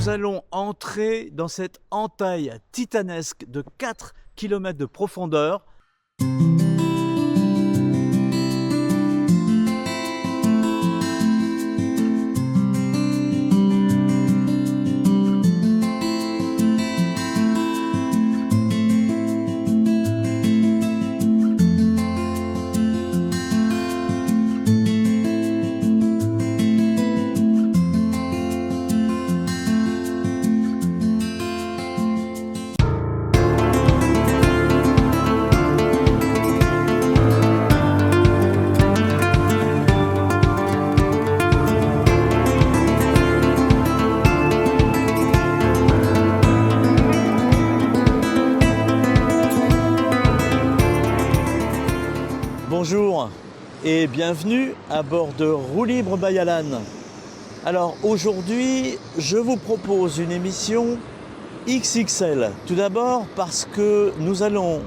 nous allons entrer dans cette entaille titanesque de 4 km de profondeur. Bonjour et bienvenue à bord de Roue Libre by Alan. Alors aujourd'hui, je vous propose une émission XXL. Tout d'abord parce que nous allons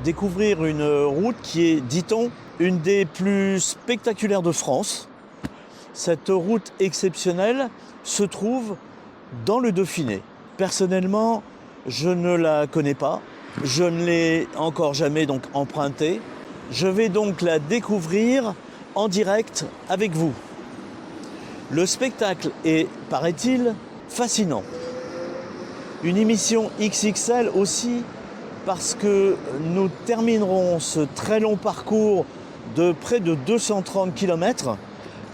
découvrir une route qui est, dit-on, une des plus spectaculaires de France. Cette route exceptionnelle se trouve dans le Dauphiné. Personnellement, je ne la connais pas. Je ne l'ai encore jamais donc empruntée. Je vais donc la découvrir en direct avec vous. Le spectacle est, paraît-il, fascinant. Une émission XXL aussi parce que nous terminerons ce très long parcours de près de 230 km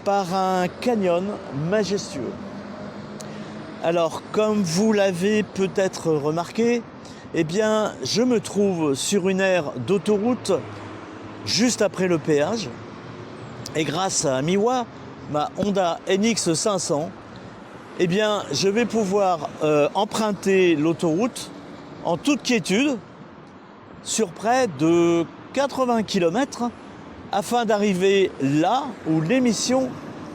par un canyon majestueux. Alors, comme vous l'avez peut-être remarqué, eh bien, je me trouve sur une aire d'autoroute juste après le péage, et grâce à Miwa, ma Honda NX 500, eh bien, je vais pouvoir emprunter l'autoroute en toute quiétude sur près de 80 km afin d'arriver là où l'émission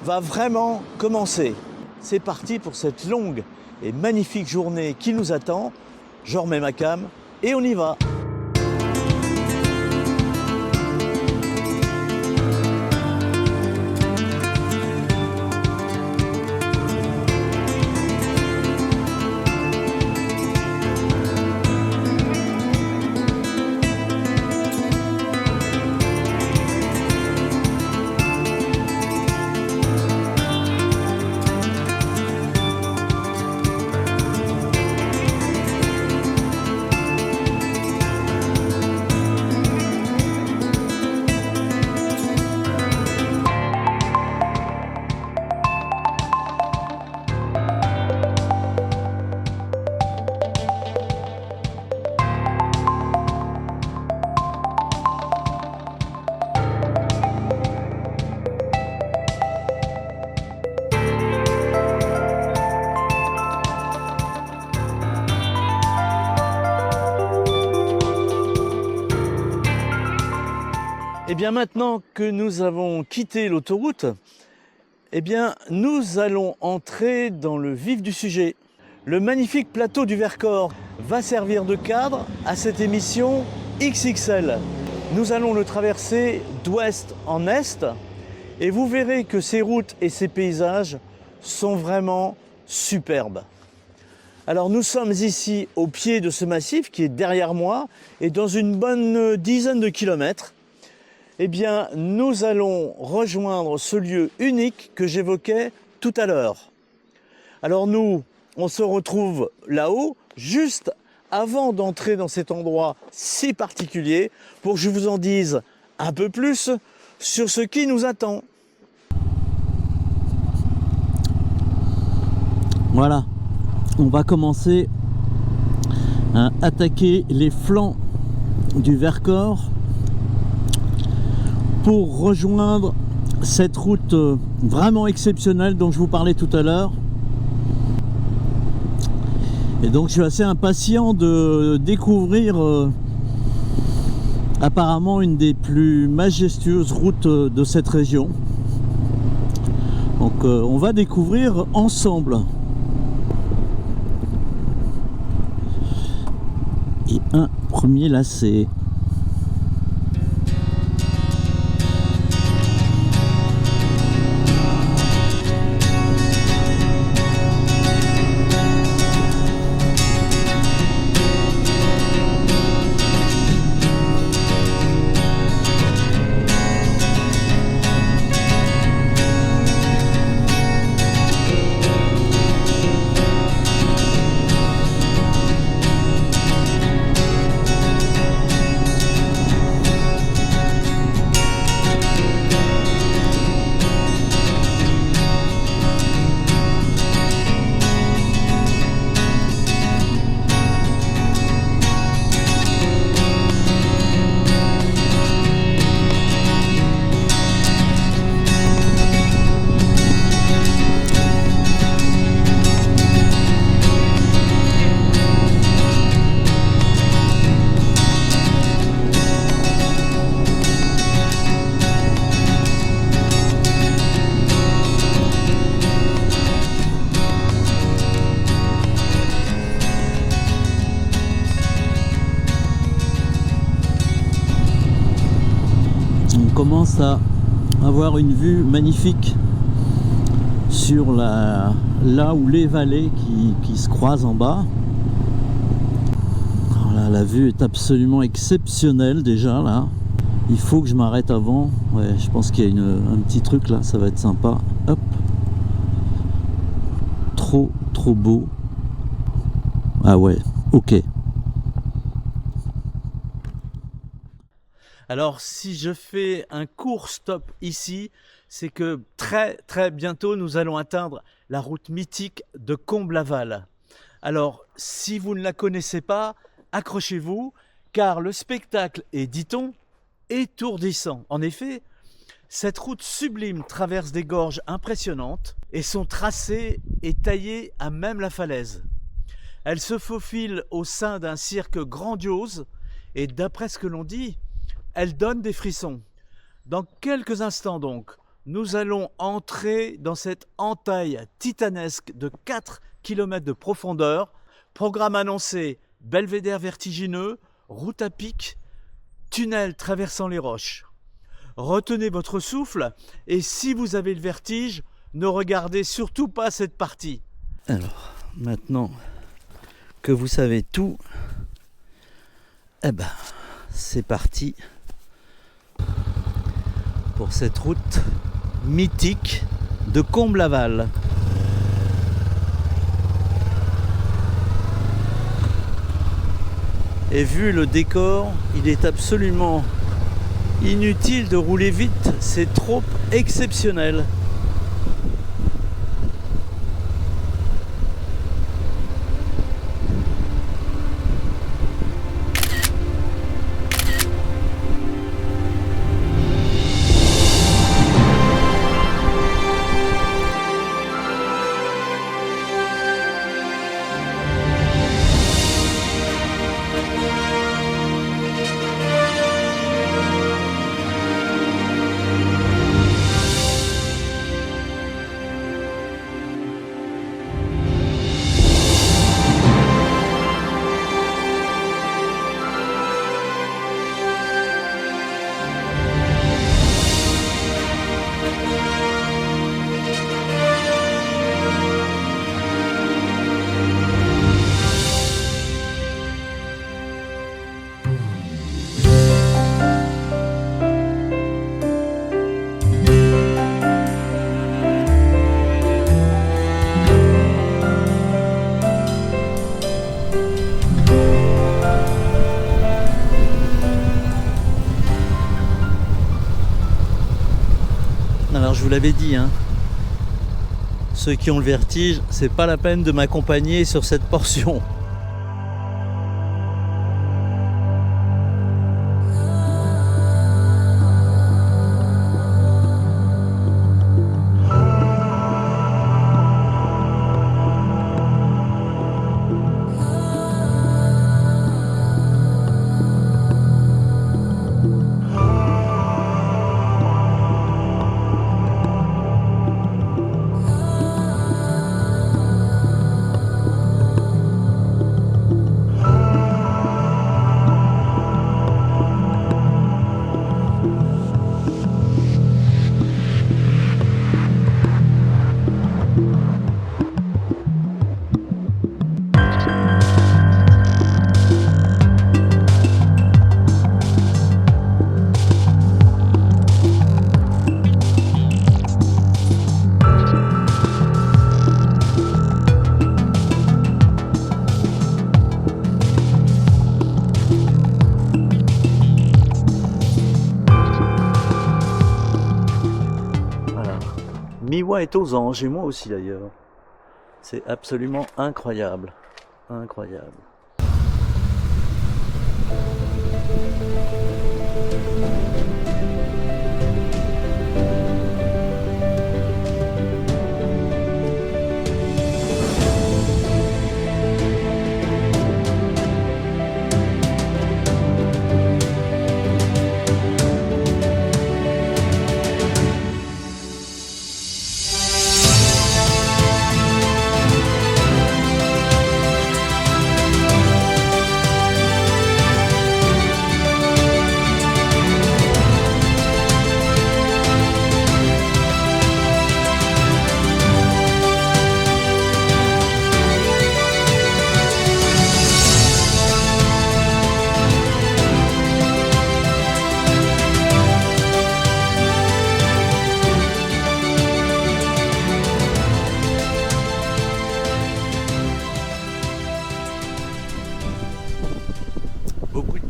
va vraiment commencer. C'est parti pour cette longue et magnifique journée qui nous attend. Je remets ma cam et on y va. Et bien maintenant que nous avons quitté l'autoroute, eh bien nous allons entrer dans le vif du sujet. Le magnifique plateau du Vercors va servir de cadre à cette émission XXL. Nous allons le traverser d'ouest en est et vous verrez que ces routes et ces paysages sont vraiment superbes. Alors nous sommes ici au pied de ce massif qui est derrière moi et dans une bonne dizaine de kilomètres. Eh bien, nous allons rejoindre ce lieu unique que j'évoquais tout à l'heure. Alors nous, on se retrouve là-haut, juste avant d'entrer dans cet endroit si particulier, pour que je vous en dise un peu plus sur ce qui nous attend. Voilà, on va commencer à attaquer les flancs du Vercors pour rejoindre cette route vraiment exceptionnelle dont je vous parlais tout à l'heure. Et donc je suis assez impatient de découvrir apparemment une des plus majestueuses routes de cette région. Donc on va découvrir ensemble. Et un premier lacet. commence à avoir une vue magnifique sur là où les vallées qui se croisent en bas. Alors là, la vue est absolument exceptionnelle déjà là. Il faut que je m'arrête avant. Ouais, je pense qu'il y a un petit truc là, ça va être sympa. Hop. Trop beau. Ah ouais, ok. Alors si je fais un court stop ici, c'est que très bientôt nous allons atteindre la route mythique de Comblaval. Alors si vous ne la connaissez pas, accrochez-vous, car le spectacle est, dit-on, étourdissant. En effet, cette route sublime traverse des gorges impressionnantes et son tracé est taillé à même la falaise. Elle se faufile au sein d'un cirque grandiose et d'après ce que l'on dit, elle donne des frissons. Dans quelques instants donc, nous allons entrer dans cette entaille titanesque de 4 km de profondeur. Programme annoncé, belvédère vertigineux, route à pic, tunnel traversant les roches. Retenez votre souffle et si vous avez le vertige, ne regardez surtout pas cette partie. Alors, maintenant que vous savez tout, eh ben, c'est parti pour cette route mythique de Comblaval. Et vu le décor, il est absolument inutile de rouler vite, c'est trop exceptionnel. Alors je vous l'avais dit, hein, ceux qui ont le vertige, c'est pas la peine de m'accompagner sur cette portion. Miwa est aux anges, et moi aussi d'ailleurs. C'est absolument incroyable. Incroyable.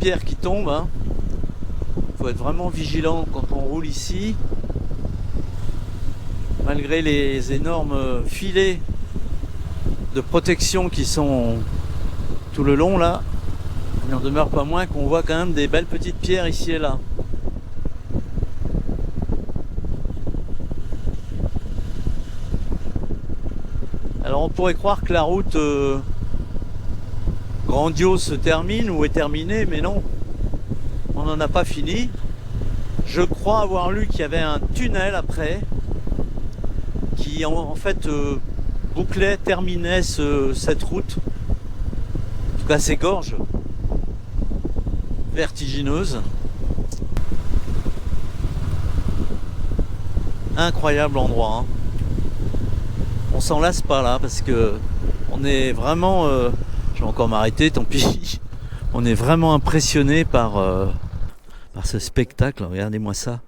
pierres qui tombent, hein. Faut être vraiment vigilant quand on roule ici. Malgré les énormes filets de protection qui sont tout le long là, il n'en demeure pas moins qu'on voit quand même des belles petites pierres ici et là. Alors on pourrait croire que la route grandiose se termine ou est terminée, mais non, on n'en a pas fini. Je crois avoir lu qu'il y avait un tunnel après qui en fait bouclait, terminait cette route, en tout cas ces gorges vertigineuses. Incroyable endroit, hein. On s'en lasse pas là parce que on est vraiment je vais encore m'arrêter, tant pis. On est vraiment impressionné par ce spectacle. Regardez-moi ça.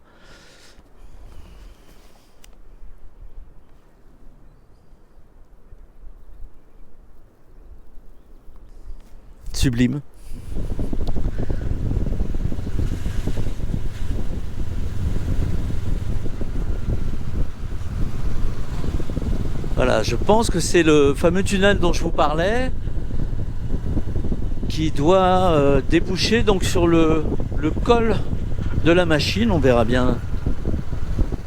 Sublime. Voilà, je pense que c'est le fameux tunnel dont je vous parlais qui doit déboucher donc sur le col de la machine. On verra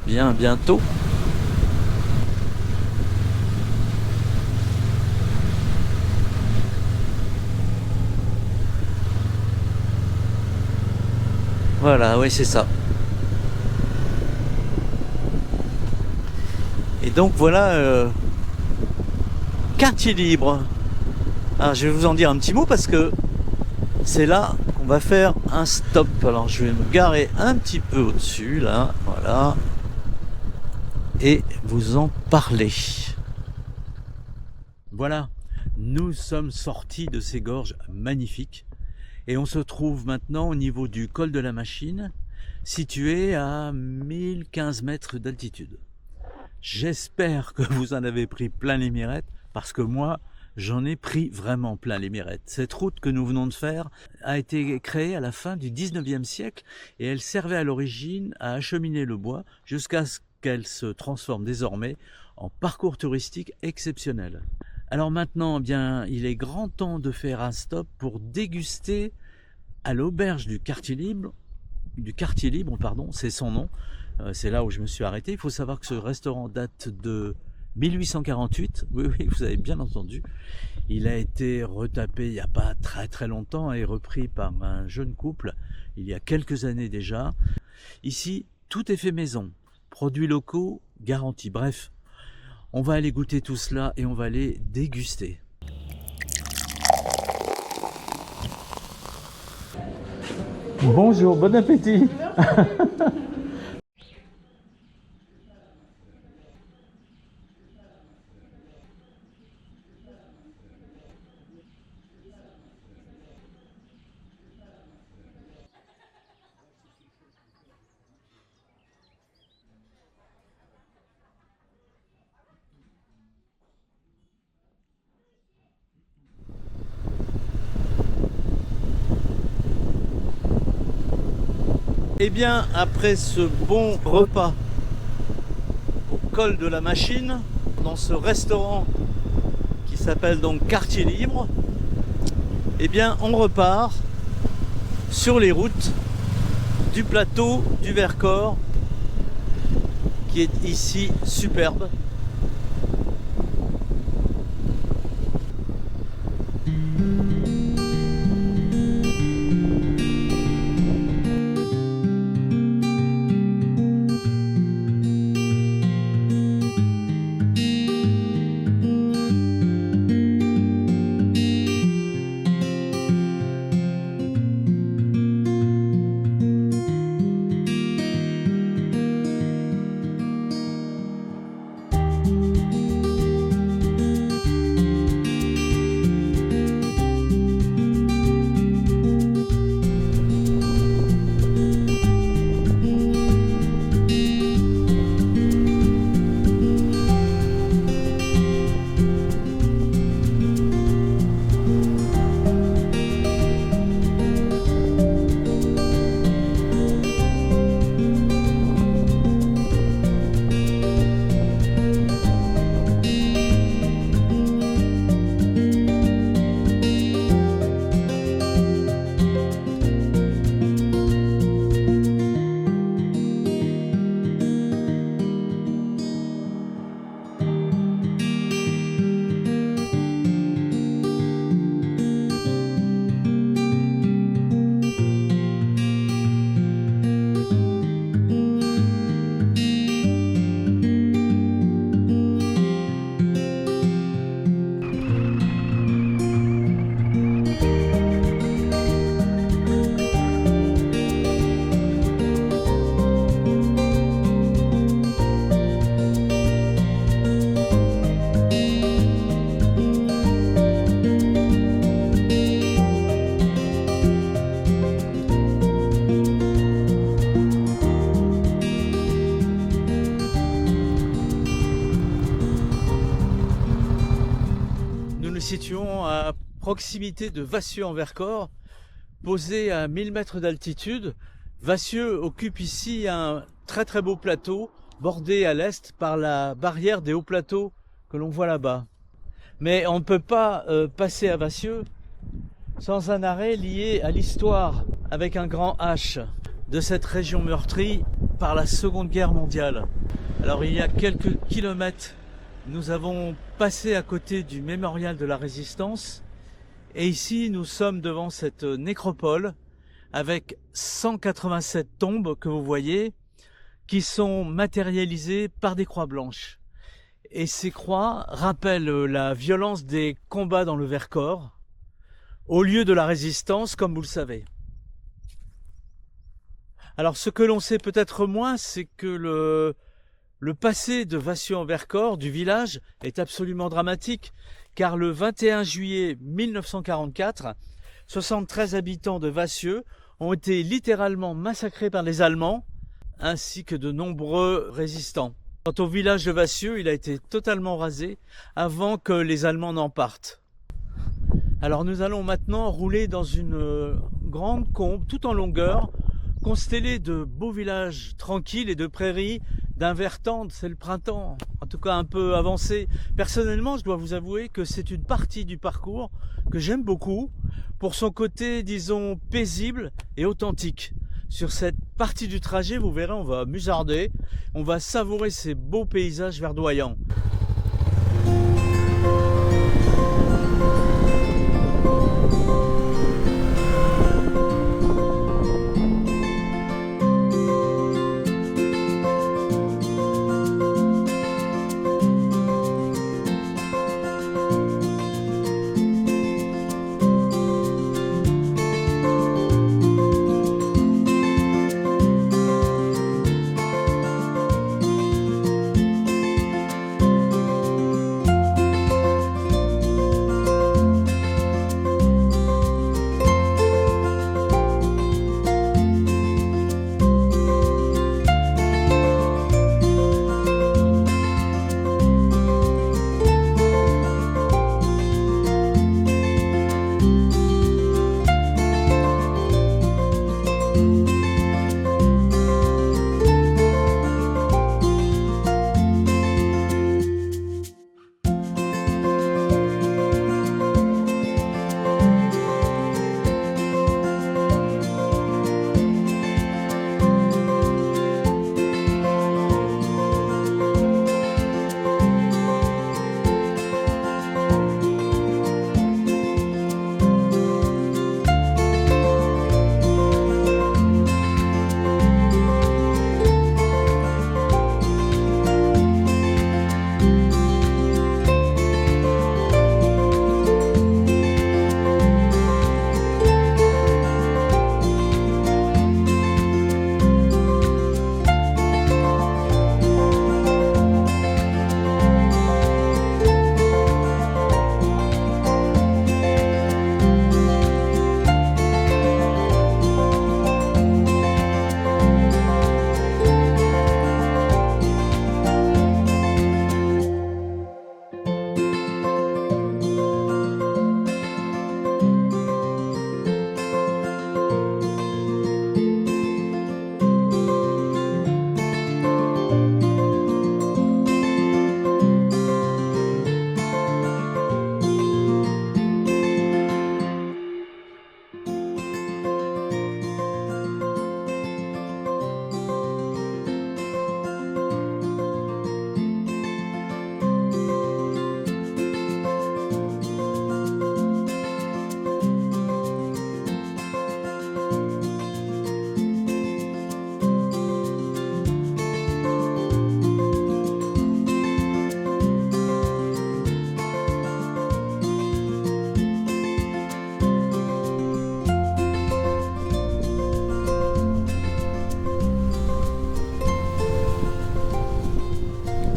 bientôt. Voilà, oui, c'est ça. Et donc voilà, quartier libre. Alors je vais vous en dire un petit mot parce que c'est là qu'on va faire un stop. Alors je vais me garer un petit peu au-dessus là, voilà, et vous en parler. Voilà, nous sommes sortis de ces gorges magnifiques et on se trouve maintenant au niveau du col de la machine, situé à 1015 mètres d'altitude. J'espère que vous en avez pris plein les mirettes, parce que moi, j'en ai pris vraiment plein les mirettes. Cette route que nous venons de faire a été créée à la fin du 19e siècle et elle servait à l'origine à acheminer le bois jusqu'à ce qu'elle se transforme désormais en parcours touristique exceptionnel. Alors maintenant, eh bien, il est grand temps de faire un stop pour déguster à l'auberge du quartier libre, c'est son nom. C'est là où je me suis arrêté. Il faut savoir que ce restaurant date de 1848. Oui, vous avez bien entendu. Il a été retapé il n'y a pas très longtemps et repris par un jeune couple il y a quelques années déjà. Ici, tout est fait maison. Produits locaux garantis. Bref, on va aller goûter tout cela et on va aller déguster. Bonjour, bon appétit. Et bien, après ce bon repas au col de la machine, dans ce restaurant qui s'appelle donc Quartier Libre, et bien on repart sur les routes du plateau du Vercors, qui est ici superbe. nous situons à proximité de Vassieux-en-Vercors, posé à 1000 mètres d'altitude. Vassieux occupe ici un très beau plateau, bordé à l'est par la barrière des hauts plateaux que l'on voit là-bas. Mais on ne peut pas passer à Vassieux sans un arrêt lié à l'histoire, avec un grand H, de cette région meurtrie par la Seconde Guerre mondiale. Alors il y a quelques kilomètres, nous avons passé à côté du mémorial de la Résistance, et ici nous sommes devant cette nécropole avec 187 tombes que vous voyez, qui sont matérialisées par des croix blanches. Et ces croix rappellent la violence des combats dans le Vercors, au lieu de la Résistance, comme vous le savez. Alors ce que l'on sait peut-être moins, c'est que le passé de Vassieux-en-Vercors, du village, est absolument dramatique, car le 21 juillet 1944, 73 habitants de Vassieux ont été littéralement massacrés par les Allemands, ainsi que de nombreux résistants. Quant au village de Vassieux, il a été totalement rasé avant que les Allemands n'en partent. Alors nous allons maintenant rouler dans une grande combe, tout en longueur, constellée de beaux villages tranquilles et de prairies d'un vert tendre. C'est le printemps, en tout cas un peu avancé. Personnellement, je dois vous avouer que c'est une partie du parcours que j'aime beaucoup, pour son côté, disons, paisible et authentique. Sur cette partie du trajet, vous verrez, on va musarder, on va savourer ces beaux paysages verdoyants.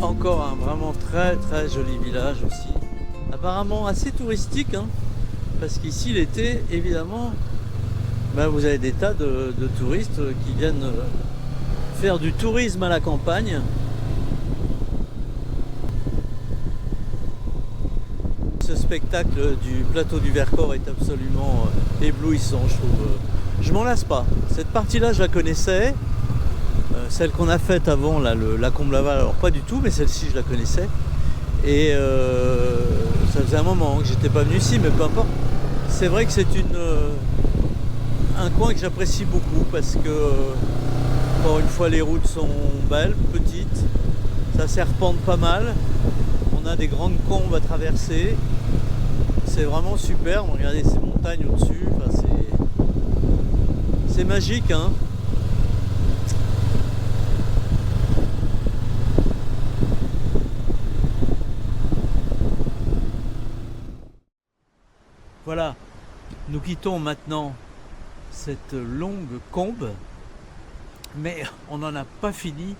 Encore un vraiment très joli village aussi, apparemment assez touristique, hein, parce qu'ici l'été évidemment vous avez des tas de touristes qui viennent faire du tourisme à la campagne. spectacle du plateau du Vercors est absolument éblouissant, je trouve. Je m'en lasse pas. Cette partie-là, je la connaissais. Celle qu'on a faite avant, là, la Comble-Laval, alors pas du tout, mais celle-ci, je la connaissais. Et ça faisait un moment que j'étais pas venu ici, mais peu importe. C'est vrai que c'est un coin que j'apprécie beaucoup parce que, encore une fois, les routes sont belles, petites. Ça serpente pas mal. On a des grandes combes à traverser. C'est vraiment super. Regardez ces montagnes au-dessus. Enfin, c'est magique, hein. Voilà, nous quittons maintenant cette longue combe, mais on n'en a pas fini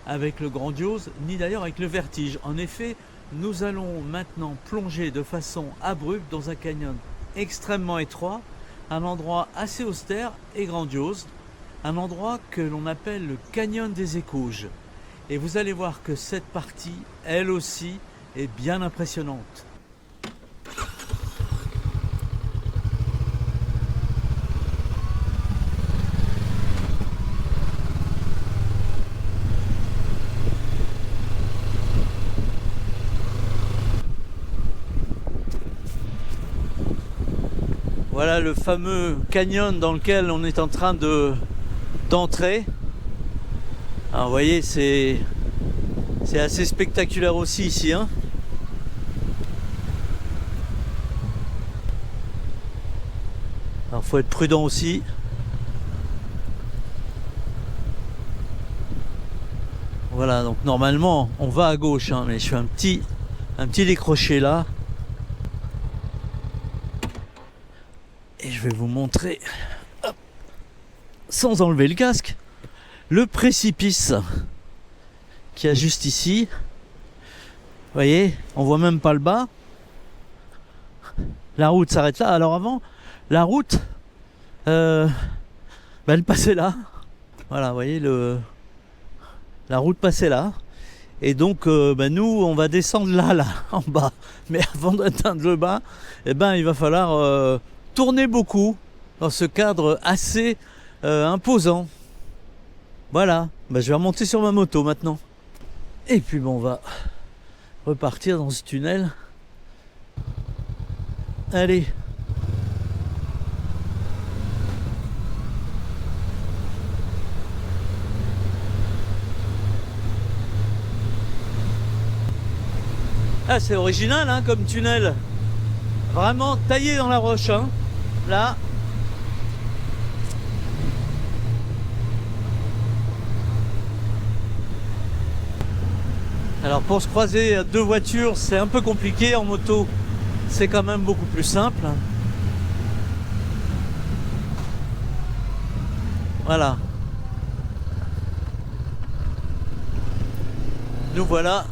avec le grandiose, ni d'ailleurs avec le vertige. En effet, nous allons maintenant plonger de façon abrupte dans un canyon extrêmement étroit, un endroit assez austère et grandiose, un endroit que l'on appelle le canyon des Écouges. Et vous allez voir que cette partie, elle aussi, est bien impressionnante. Voilà le fameux canyon dans lequel on est en train d'entrer. Alors vous voyez, c'est assez spectaculaire aussi ici, hein. Alors faut être prudent aussi. Voilà, donc normalement on va à gauche, hein, mais je fais un petit décroché là. Et je vais vous montrer, hop, sans enlever le casque, le précipice qu'il y a juste ici. Vous voyez, on voit même pas le bas. La route s'arrête là. Alors avant, la route, elle passait là. Voilà, vous voyez, la route passait là. Et donc, nous, on va descendre là, en bas. Mais avant d'atteindre le bas, il va falloir tourner beaucoup dans ce cadre assez imposant. Voilà, je vais remonter sur ma moto maintenant. Et puis on va repartir dans ce tunnel. Allez. Ah, c'est original, hein, comme tunnel. Vraiment taillé dans la roche, hein. Là. Alors pour se croiser deux voitures, c'est un peu compliqué. En moto, c'est quand même beaucoup plus simple. Voilà. Nous voilà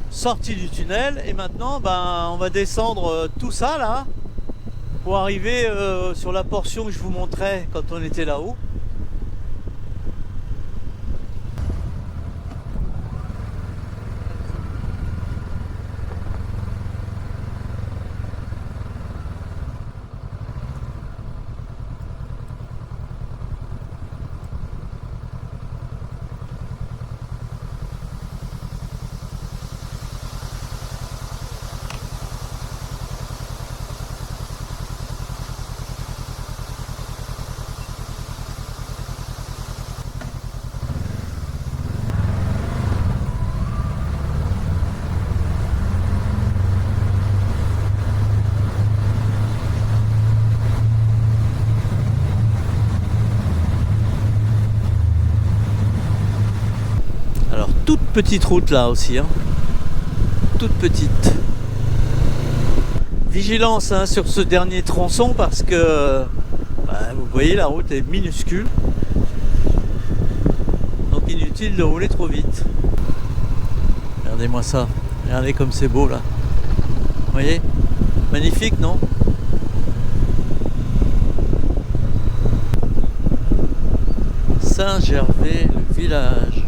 sortis du tunnel et maintenant on va descendre tout ça là pour arriver sur la portion que je vous montrais quand on était là-haut. Toute petite route là aussi, hein. Toute petite. Vigilance, hein, sur ce dernier tronçon parce que vous voyez, la route est minuscule, donc inutile de rouler trop vite. Regardez-moi ça, regardez comme c'est beau là. Vous voyez, magnifique, non? Saint-Gervais, le village.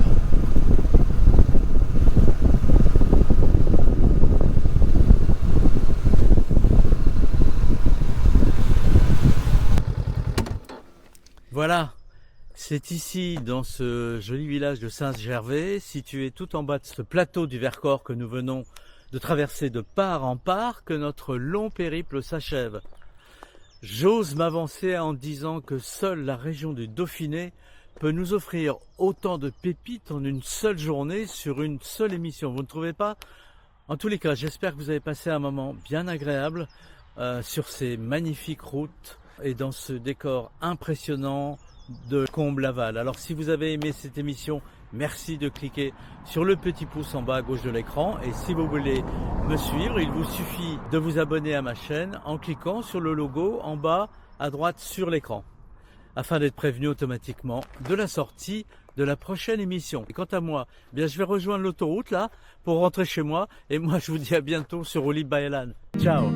C'est ici, dans ce joli village de Saint-Gervais, situé tout en bas de ce plateau du Vercors que nous venons de traverser de part en part, que notre long périple s'achève. J'ose m'avancer en disant que seule la région du Dauphiné peut nous offrir autant de pépites en une seule journée sur une seule émission. Vous ne trouvez pas? En tous les cas, j'espère que vous avez passé un moment bien agréable sur ces magnifiques routes et dans ce décor impressionnant de Combles-Laval. Alors si vous avez aimé cette émission, merci de cliquer sur le petit pouce en bas à gauche de l'écran. Et si vous voulez me suivre, il vous suffit de vous abonner à ma chaîne en cliquant sur le logo en bas à droite sur l'écran, afin d'être prévenu automatiquement de la sortie de la prochaine émission. Et quant à moi, eh bien, je vais rejoindre l'autoroute là pour rentrer chez moi. Et moi, je vous dis à bientôt sur Rouli Bayalan. Ciao!